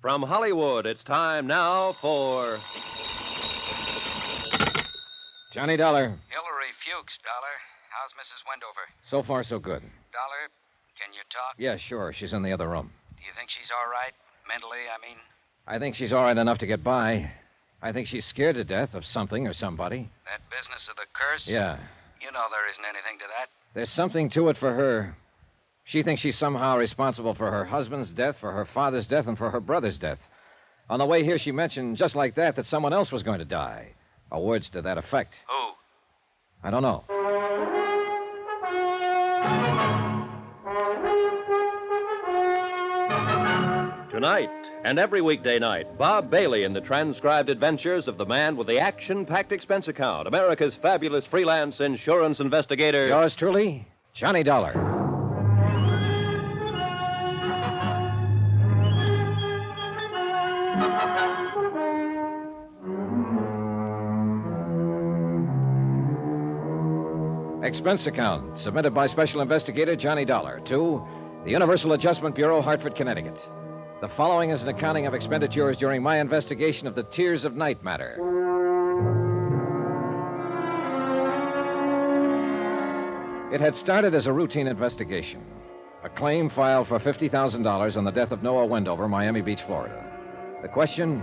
From Hollywood, it's time now for... Johnny Dollar. Hillary Fuchs, Dollar. How's Mrs. Wendover? So far, so good. Dollar, can you talk? Yeah, sure. She's in the other room. Do you think she's all right? Mentally, I mean? I think she's all right enough to get by. I think she's scared to death of something or somebody. That business of the curse? Yeah. You know there isn't anything to that. There's something to it for her. She thinks she's somehow responsible for her husband's death, for her father's death, and for her brother's death. On the way here, she mentioned, just like that someone else was going to die. Or words to that effect. Who? I don't know. Tonight and every weekday night, Bob Bailey in the transcribed adventures of the man with the action-packed expense account, America's fabulous freelance insurance investigator. Yours truly, Johnny Dollar. Expense account submitted by Special Investigator Johnny Dollar to the Universal Adjustment Bureau, Hartford, Connecticut. The following is an accounting of expenditures during my investigation of the Tears of Night matter. It had started as a routine investigation. A claim filed for $50,000 on the death of Noah Wendover, Miami Beach, Florida. The question,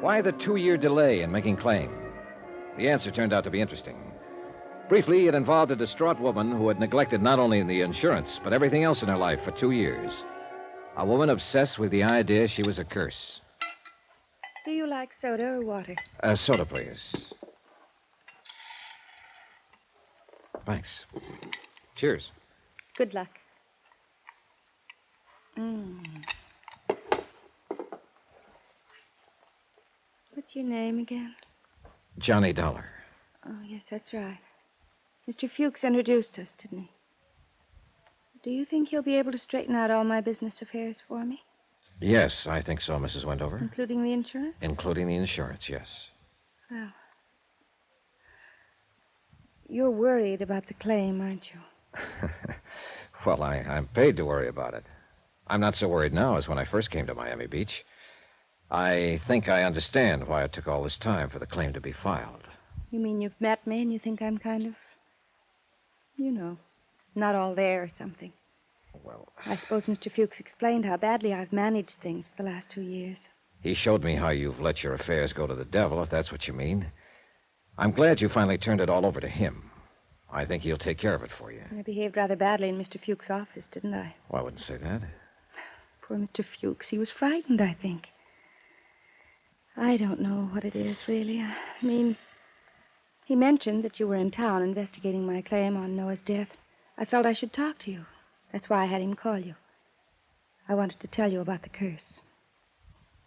why the 2-year delay in making claim? The answer turned out to be interesting. Briefly, it involved a distraught woman who had neglected not only the insurance, but everything else in her life for 2 years. A woman obsessed with the idea she was a curse. Do you like soda or water? Soda, please. Thanks. Cheers. Good luck. What's your name again? Johnny Dollar. Oh, yes, that's right. Mr. Fuchs introduced us, didn't he? Do you think he'll be able to straighten out all my business affairs for me? Yes, I think so, Mrs. Wendover. Including the insurance? Including the insurance, yes. Well, you're worried about the claim, aren't you? Well, I'm paid to worry about it. I'm not so worried now as when I first came to Miami Beach. I think I understand why it took all this time for the claim to be filed. You mean you've met me and you think I'm kind of, not all there or something? Well, I suppose Mr. Fuchs explained how badly I've managed things for the last 2 years. he showed me how you've let your affairs go to the devil, if that's what you mean. I'm glad you finally turned it all over to him. I think he'll take care of it for you. I behaved rather badly in Mr. Fuchs' office, didn't I? Well, I wouldn't say that. Poor Mr. Fuchs. He was frightened, I think. I don't know what it is, really. I mean, he mentioned that you were in town investigating my claim on Noah's death. I felt I should talk to you. That's why I had him call you. I wanted to tell you about the curse.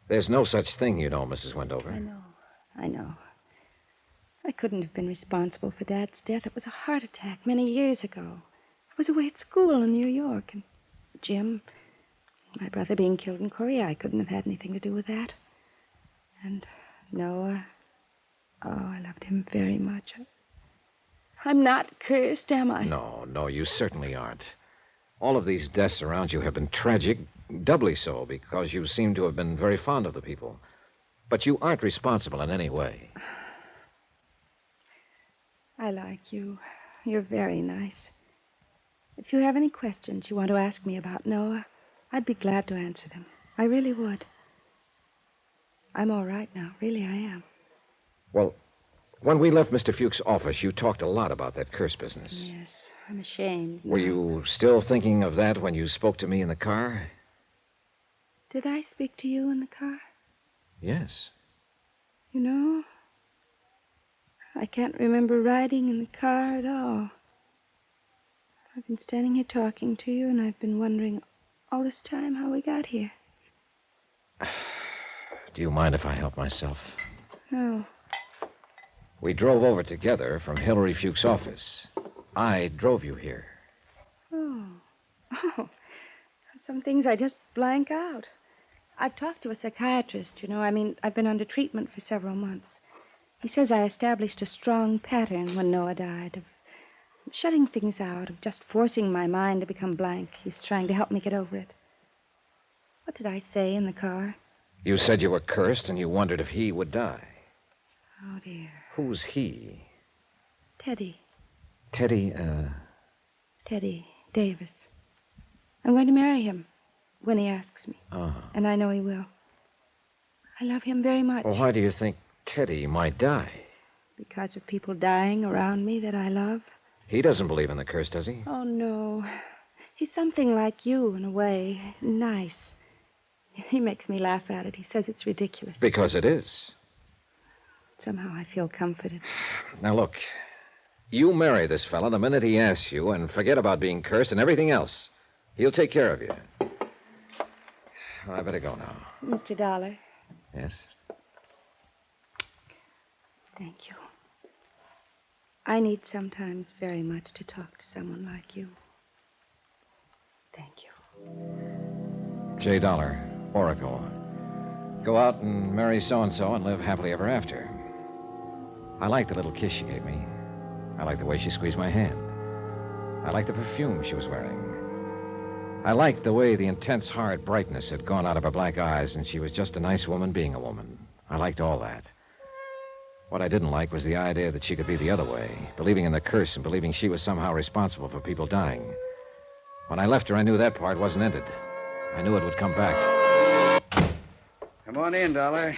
There's no such thing, you know, Mrs. Wendover. I know. I couldn't have been responsible for Dad's death. It was a heart attack many years ago. I was away at school in New York, and Jim, my brother being killed in Korea, I couldn't have had anything to do with that. And Noah, I loved him very much. I'm not cursed, am I? No, you certainly aren't. All of these deaths around you have been tragic, doubly so, because you seem to have been very fond of the people. But you aren't responsible in any way. I like you. You're very nice. If you have any questions you want to ask me about Noah, I'd be glad to answer them. I really would. I'm all right now. Really, I am. Well, when we left Mr. Fuchs' office, you talked a lot about that curse business. Yes, I'm ashamed. Were you still thinking of that when you spoke to me in the car? Did I speak to you in the car? Yes. You know, I can't remember riding in the car at all. I've been standing here talking to you, and I've been wondering all this time how we got here. Do you mind if I help myself? No. We drove over together from Hillary Fuchs' office. I drove you here. Oh. Some things I just blank out. I've talked to a psychiatrist, I've been under treatment for several months. He says I established a strong pattern when Noah died of shutting things out, of just forcing my mind to become blank. He's trying to help me get over it. What did I say in the car? You said you were cursed and you wondered if he would die. Oh, dear. Who's he? Teddy. Teddy, Teddy Davis. I'm going to marry him when he asks me. Oh. And I know he will. I love him very much. Well, why do you think Teddy might die? Because of people dying around me that I love. He doesn't believe in the curse, does he? Oh, no. He's something like you in a way. Nice. He makes me laugh at it. He says it's ridiculous. Because it is. Somehow I feel comforted. Now, look. You marry this fella the minute he asks you and forget about being cursed and everything else. He'll take care of you. Well, I better go now. Mr. Dollar. Yes? Thank you. I need sometimes very much to talk to someone like you. Thank you. J. Dollar, Oracle. Go out and marry so-and-so and live happily ever after. I like the little kiss she gave me. I like the way she squeezed my hand. I like the perfume she was wearing. I liked the way the intense, hard brightness had gone out of her black eyes, and she was just a nice woman being a woman. I liked all that. What I didn't like was the idea that she could be the other way, believing in the curse and believing she was somehow responsible for people dying. When I left her, I knew that part wasn't ended. I knew it would come back. Come on in, Dollar.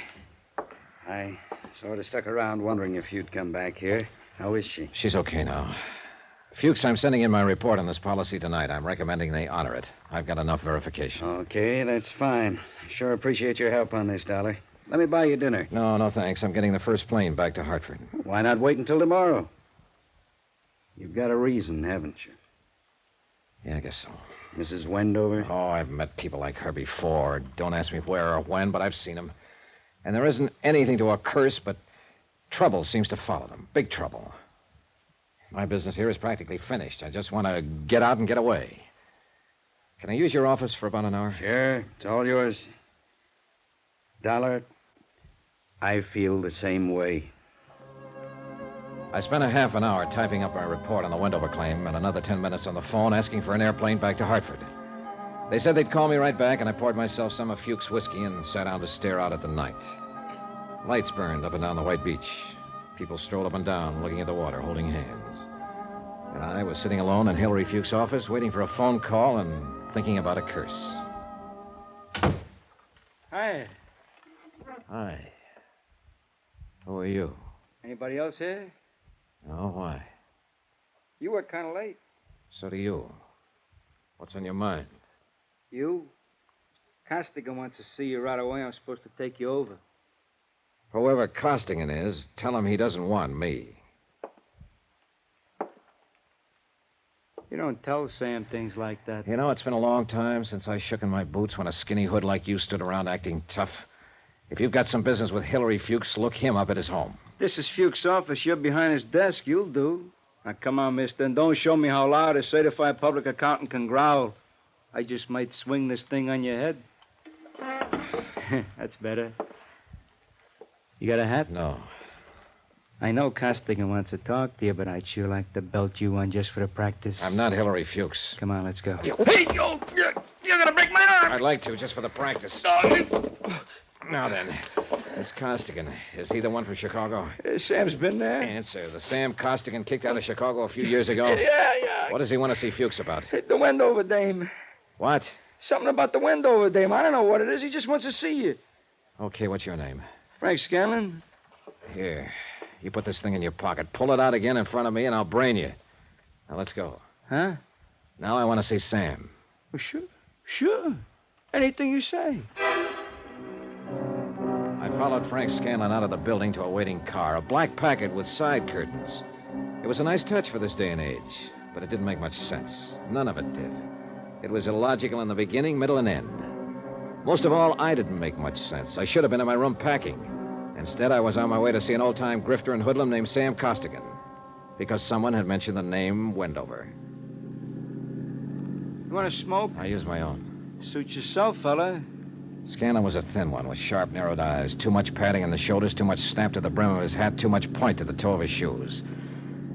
I sort of stuck around wondering if you'd come back here. How is she? She's okay now. Fuchs, I'm sending in my report on this policy tonight. I'm recommending they honor it. I've got enough verification. Okay, that's fine. Sure appreciate your help on this, Dollar. Let me buy you dinner. No, thanks. I'm getting the first plane back to Hartford. Why not wait until tomorrow? You've got a reason, haven't you? Yeah, I guess so. Mrs. Wendover? Oh, I've met people like her before. Don't ask me where or when, but I've seen them. And there isn't anything to a curse, but trouble seems to follow them. Big trouble. My business here is practically finished. I just want to get out and get away. Can I use your office for about an hour? Sure, it's all yours. Dollar, I feel the same way. I spent a half an hour typing up my report on the Wendover claim and another 10 minutes on the phone asking for an airplane back to Hartford. They said they'd call me right back, and I poured myself some of Fuchs' whiskey and sat down to stare out at the night. Lights burned up and down the white beach. People strolled up and down, looking at the water, holding hands. And I was sitting alone in Hillary Fuchs' office, waiting for a phone call and thinking about a curse. Hi. Hi. Who are you? Anybody else here? Oh, why? You were kind of late. So do you. What's on your mind? You? Costigan wants to see you right away. I'm supposed to take you over. Whoever Costigan is, tell him he doesn't want me. You don't tell Sam things like that. You know, it's been a long time since I shook in my boots when a skinny hood like you stood around acting tough. If you've got some business with Hillary Fuchs, look him up at his home. This is Fuchs' office. You're behind his desk. You'll do. Now, come on, mister, and don't show me how loud a certified public accountant can growl. I just might swing this thing on your head. That's better. You got a hat? No. I know Costigan wants to talk to you, but I'd sure like to belt you one just for the practice. I'm not Hillary Fuchs. Come on, let's go. Hey, you're gonna break my arm! I'd like to, just for the practice. Now then, this Costigan, is he the one from Chicago? Sam's been there. Answer. The Sam Costigan kicked out of Chicago a few years ago? Yeah. What does he want to see Fuchs about? The Wendover dame. What? Something about the Wendover dame. I don't know what it is. He just wants to see you. Okay, what's your name? Frank Scanlon. Here. You put this thing in your pocket. Pull it out again in front of me, and I'll brain you. Now, let's go. Huh? Now I want to see Sam. Well, sure. Anything you say. I followed Frank Scanlon out of the building to a waiting car, a black packet with side curtains. It was a nice touch for this day and age, but it didn't make much sense. None of it did. It was illogical in the beginning, middle, and end. Most of all, I didn't make much sense. I should have been in my room packing. Instead, I was on my way to see an old-time grifter and hoodlum named Sam Costigan, because someone had mentioned the name Wendover. You want to smoke? I used my own. Suit yourself, fella. Scanlon was a thin one with sharp, narrowed eyes, too much padding in the shoulders, too much snap to the brim of his hat, too much point to the toe of his shoes.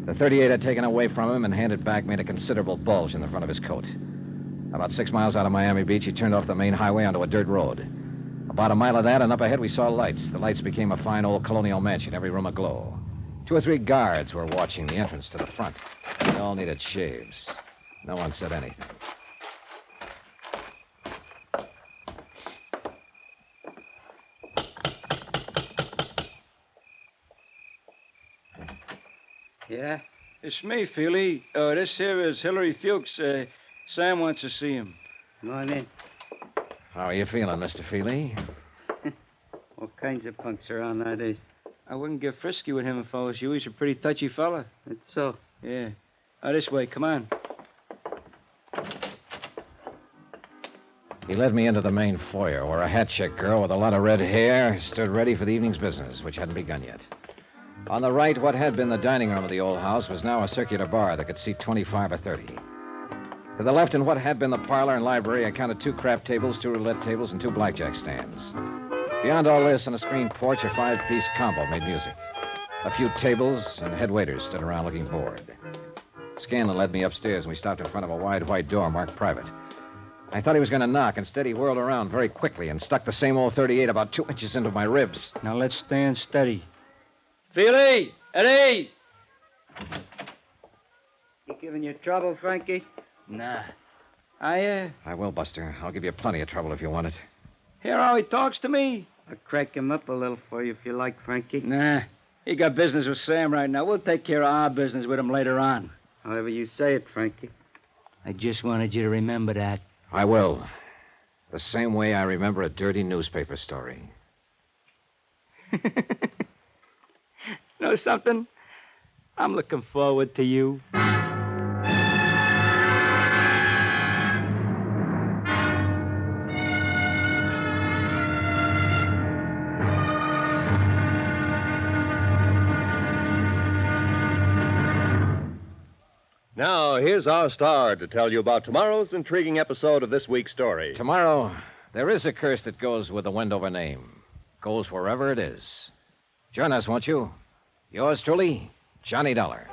The .38 I'd taken away from him and handed back made a considerable bulge in the front of his coat. About 6 miles out of Miami Beach, he turned off the main highway onto a dirt road. About a mile of that, and up ahead we saw lights. The lights became a fine old colonial mansion, every room aglow. 2 or 3 guards were watching the entrance to the front. They all needed shaves. No one said anything. Yeah? It's me, Feely. This here is Hillary Fuchs. Sam wants to see him. Come on in. How are you feeling, Mr. Feely? All kinds of punks around nowadays. I wouldn't get frisky with him if I was you. He's a pretty touchy fella. That's so. Yeah. This way, come on. He led me into the main foyer, where a hat-check girl with a lot of red hair stood ready for the evening's business, which hadn't begun yet. On the right, what had been the dining room of the old house was now a circular bar that could seat 25 or 30. To the left, in what had been the parlor and library, I counted 2 craft tables, 2 roulette tables, and 2 blackjack stands. Beyond all this, on a screen porch, a 5-piece combo made music. A few tables and head waiters stood around looking bored. Scanlon led me upstairs, and we stopped in front of a wide white door marked private. I thought he was going to knock. Instead, he whirled around very quickly and stuck the same old .38 about 2 inches into my ribs. Now let's stand steady. Feely! Eddie! He giving you trouble, Frankie? Nah. I will, Buster. I'll give you plenty of trouble if you want it. Hear how he talks to me? I'll crack him up a little for you if you like, Frankie. Nah. He got business with Sam right now. We'll take care of our business with him later on. However you say it, Frankie. I just wanted you to remember that. I will. The same way I remember a dirty newspaper story. Know something? I'm looking forward to you. Now, here's our star to tell you about tomorrow's intriguing episode of this week's story. Tomorrow, there is a curse that goes with the Wendover name. Goes wherever it is. Join us, won't you? Yours truly, Johnny Dollar.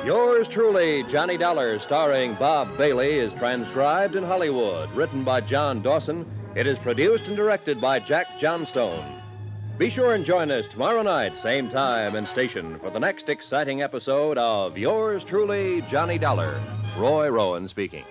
Yours truly, Johnny Dollar, starring Bob Bailey, is transcribed in Hollywood. Written by John Dawson, it is produced and directed by Jack Johnstone. Be sure and join us tomorrow night, same time and station, for the next exciting episode of Yours truly, Johnny Dollar. Roy Rowan speaking.